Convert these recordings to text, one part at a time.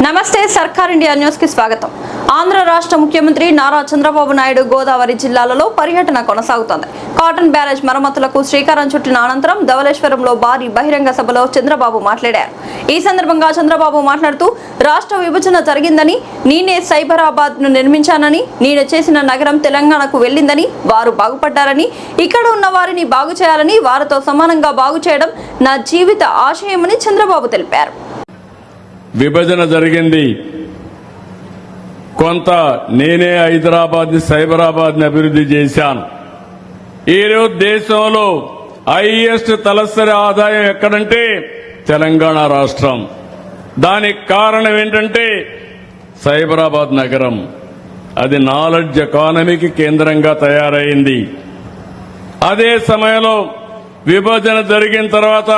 నమస్తే సర్కార్ India news కి స్వాగతం. ఆంధ్ర రాష్ట్ర ముఖ్యమంత్రి నారా చంద్రబాబు నాయుడు గోదావరి జిల్లాలలో పర్యటన కొనసాగుతోంది. కాటన్ బ్యారేజ్ మరమ్మతులకు శ్రీకారం చుట్టిన అనంతరం ధవళేశ్వరంలో భారీ బహిరంగ సభలో చంద్రబాబు మాట్లాడారు. ఈ సందర్భంగా చంద్రబాబు మాట్లాడుతూ రాష్ట్ర విభజన జరిగిందని, నేనే సైబరాబాద్ ను నిర్మించానని, నేను చేసిన నగరం తెలంగాణకు వెళ్ళిందని, వారు బాగుపడ్డారని, ఇక్కడ ఉన్న వారిని బాగు చేయాలని, వారితో సమానంగా బాగు చేయడం నా జీవిత ఆశయమని చంద్రబాబు తెలిపారు. విభజన జరిగింది. కొంత నేనే హైదరాబాద్ ని సైబరాబాద్ ని అభివృద్ధి చేశాను. ఈరోజు దేశంలో హైయెస్ట్ తలసరి ఆదాయం ఎక్కడంటే తెలంగాణ రాష్ట్రం. దానికి కారణం ఏంటంటే సైబరాబాద్ నగరం. అది నాలెడ్జ్ ఎకానమీకి కేంద్రంగా తయారైంది. అదే సమయంలో విభజన జరిగిన తర్వాత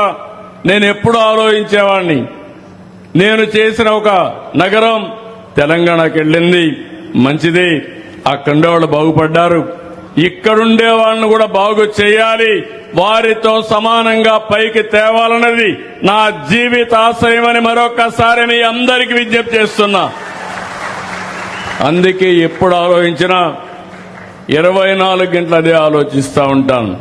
నేను ఎప్పుడు ఆలోచించేవాడిని, నేను చేసిన ఒక నగరం తెలంగాణకి వెళ్ళింది, మంచిది, అక్కడుండే వాళ్ళు బాగుపడ్డారు, ఇక్కడుండే వాళ్ళని కూడా బాగు చేయాలి, వారితో సమానంగా పైకి తేవాలన్నది నా జీవిత ఆశయమని మరొకసారి మీ అందరికీ విజ్ఞప్తి చేస్తున్నా. అందుకే ఎప్పుడు ఆలోచించినా 24 గంటలు అదే ఆలోచిస్తూ ఉంటాను.